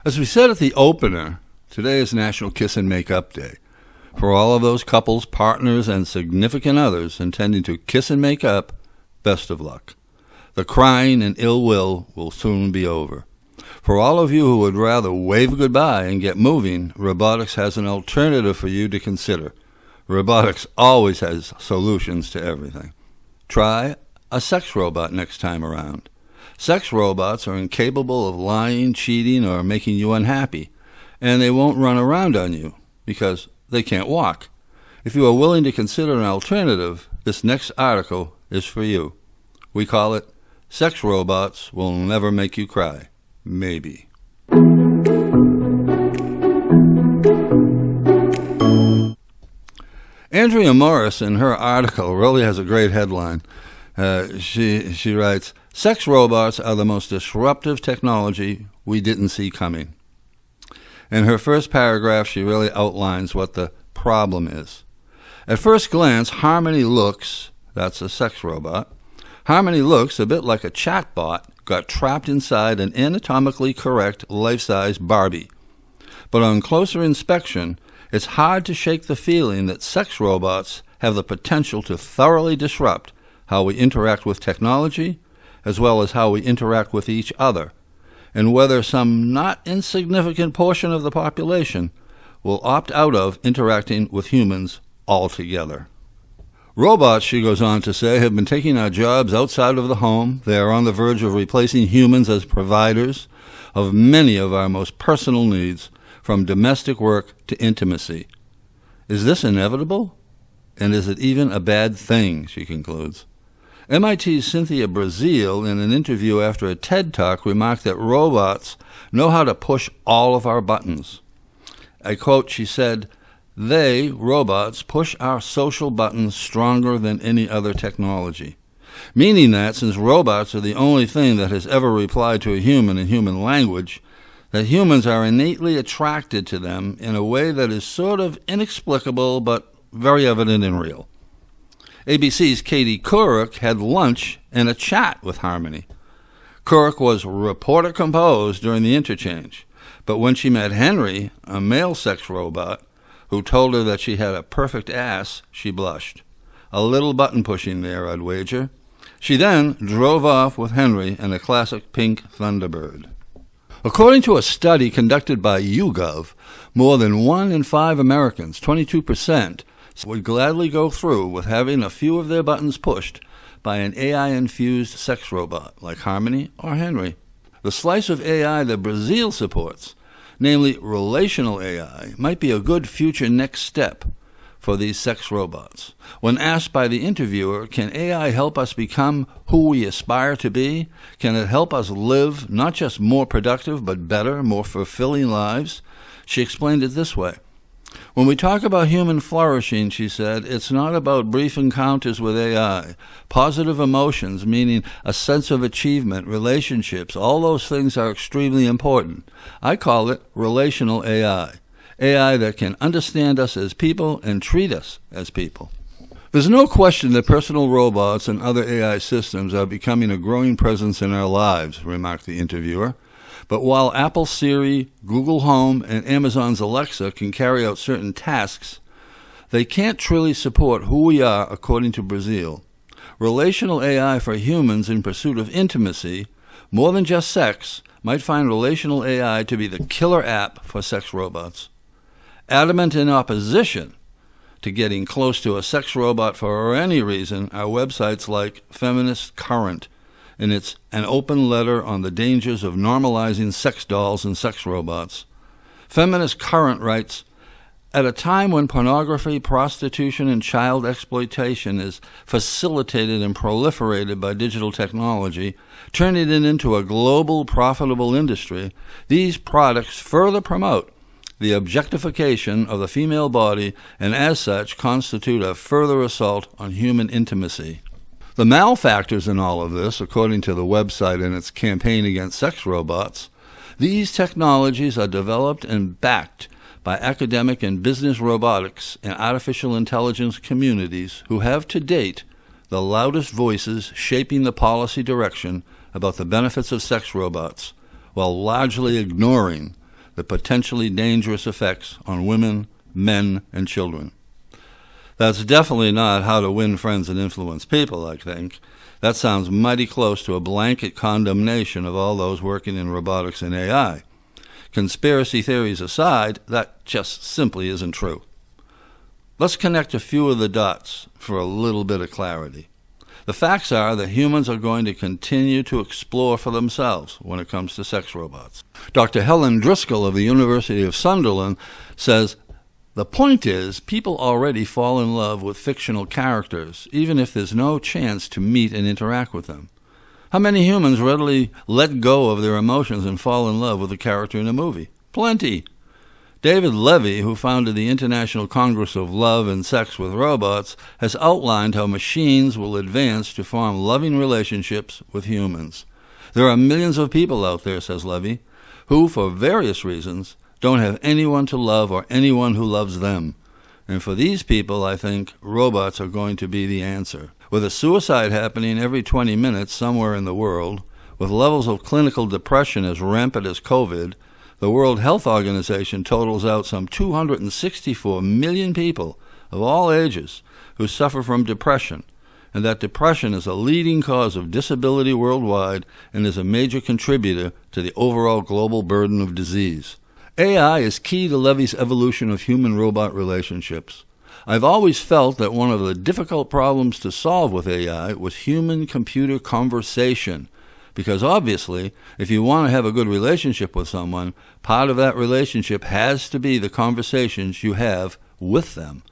As we said at the opener, today is National Kiss and Make Up Day. For all of those couples, partners, and significant others intending to kiss and make up, best of luck. The crying and ill will soon be over. For all of you who would rather wave goodbye and get moving, robotics has an alternative for you to consider. Robotics always has solutions to everything. Try a sex robot next time around. Sex robots are incapable of lying, cheating, or making you unhappy, and they won't run around on you because they can't walk. If you are willing to consider an alternative, this next article is for you. We call it Sex Robots Will Never Make You Cry. Maybe. Andrea Morris, in her article, really has a great headline. She writes, "Sex robots are the most disruptive technology we didn't see coming." In her first paragraph, she really outlines what the problem is. At first glance, Harmony looks, that's a sex robot, Harmony looks a bit like a chatbot got trapped inside an anatomically correct life-size Barbie. But on closer inspection, it's hard to shake the feeling that sex robots have the potential to thoroughly disrupt how we interact with technology, as well as how we interact with each other, and whether some not insignificant portion of the population will opt out of interacting with humans altogether. Robots, she goes on to say, have been taking our jobs outside of the home. They are on the verge of replacing humans as providers of many of our most personal needs, from domestic work to intimacy. Is this inevitable? And is it even a bad thing, she concludes. MIT's Cynthia Brazil, in an interview after a TED Talk, remarked that robots know how to push all of our buttons. I quote, she said, "They, robots, push our social buttons stronger than any other technology." Meaning that, since robots are the only thing that has ever replied to a human in human language, that humans are innately attracted to them in a way that is sort of inexplicable but very evident and real. ABC's Katie Couric had lunch and a chat with Harmony. Couric was reporter-composed during the interchange, but when she met Henry, a male sex robot, who told her that she had a perfect ass, she blushed. A little button-pushing there, I'd wager. She then drove off with Henry in a classic pink Thunderbird. According to a study conducted by YouGov, more than 1 in 5 Americans, 22%, would gladly go through with having a few of their buttons pushed by an AI-infused sex robot like Harmony or Henry. The slice of AI that Brazil supports, namely relational AI, might be a good future next step for these sex robots. When asked by the interviewer, can AI help us become who we aspire to be? Can it help us live not just more productive, but better, more fulfilling lives? She explained it this way. When we talk about human flourishing, she said, it's not about brief encounters with AI. Positive emotions, meaning a sense of achievement, relationships, all those things are extremely important. I call it relational AI. AI that can understand us as people and treat us as people. There's no question that personal robots and other AI systems are becoming a growing presence in our lives, remarked the interviewer. But while Apple Siri, Google Home, and Amazon's Alexa can carry out certain tasks, they can't truly support who we are, according to Brazil. Relational AI for humans in pursuit of intimacy, more than just sex, might find relational AI to be the killer app for sex robots. Adamant in opposition to getting close to a sex robot for any reason are websites like Feminist Current, in its An Open Letter on the Dangers of Normalizing Sex Dolls and Sex Robots. Feminist Current writes, at a time when pornography, prostitution, and child exploitation is facilitated and proliferated by digital technology, turning it into a global profitable industry, these products further promote the objectification of the female body and as such constitute a further assault on human intimacy. The malfactors in all of this, according to the website and its campaign against sex robots, these technologies are developed and backed by academic and business robotics and artificial intelligence communities who have to date the loudest voices shaping the policy direction about the benefits of sex robots, while largely ignoring the potentially dangerous effects on women, men, and children. That's definitely not how to win friends and influence people, I think. That sounds mighty close to a blanket condemnation of all those working in robotics and AI. Conspiracy theories aside, that just simply isn't true. Let's connect a few of the dots for a little bit of clarity. The facts are that humans are going to continue to explore for themselves when it comes to sex robots. Dr. Helen Driscoll of the University of Sunderland says, the point is, people already fall in love with fictional characters, even if there's no chance to meet and interact with them. How many humans readily let go of their emotions and fall in love with a character in a movie? Plenty. David Levy, who founded the International Congress of Love and Sex with Robots, has outlined how machines will advance to form loving relationships with humans. There are millions of people out there, says Levy, who, for various reasons, don't have anyone to love or anyone who loves them. And for these people, I think, robots are going to be the answer. With a suicide happening every 20 minutes somewhere in the world, with levels of clinical depression as rampant as COVID, the World Health Organization totals out some 264 million people of all ages who suffer from depression, and that depression is a leading cause of disability worldwide and is a major contributor to the overall global burden of disease. AI is key to Levy's evolution of human-robot relationships. I've always felt that one of the difficult problems to solve with AI was human-computer conversation, because obviously, if you want to have a good relationship with someone, part of that relationship has to be the conversations you have with them.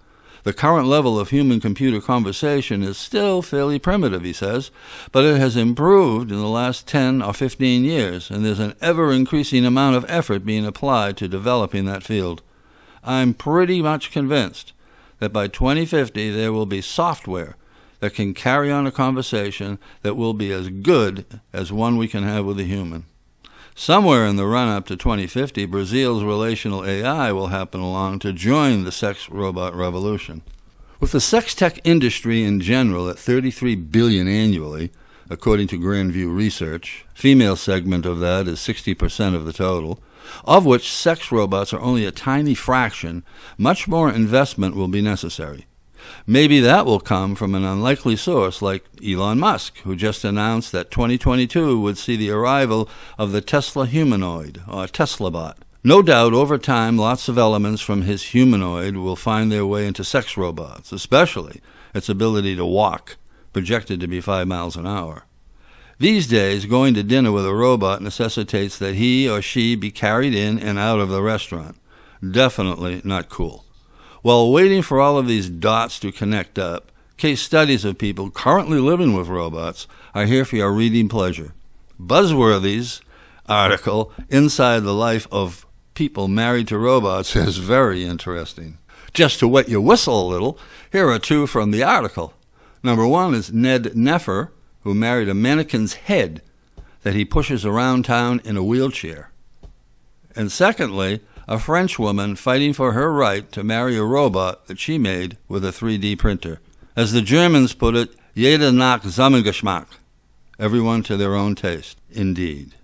The current level of human-computer conversation is still fairly primitive, he says, but it has improved in the last 10 or 15 years, and there's an ever-increasing amount of effort being applied to developing that field. I'm pretty much convinced that by 2050 there will be software that can carry on a conversation that will be as good as one we can have with a human. Somewhere in the run-up to 2050, Brazil's relational AI will happen along to join the sex robot revolution. With the sex tech industry in general at $33 billion annually, according to Grandview Research, female segment of that is 60% of the total, of which sex robots are only a tiny fraction, much more investment will be necessary. Maybe that will come from an unlikely source like Elon Musk, who just announced that 2022 would see the arrival of the Tesla humanoid, or Tesla bot. No doubt, over time, lots of elements from his humanoid will find their way into sex robots, especially its ability to walk, projected to be 5 miles an hour. These days, going to dinner with a robot necessitates that he or she be carried in and out of the restaurant. Definitely not cool. While waiting for all of these dots to connect up, case studies of people currently living with robots are here for your reading pleasure. Buzzworthy's article, Inside the Life of People Married to Robots, is very interesting. Just to wet your whistle a little, here are two from the article. Number one is Ned Neffer, who married a mannequin's head that he pushes around town in a wheelchair. And secondly, a French woman fighting for her right to marry a robot that she made with a 3D printer. As the Germans put it, jeder nach seinem Geschmack. Everyone to their own taste, indeed.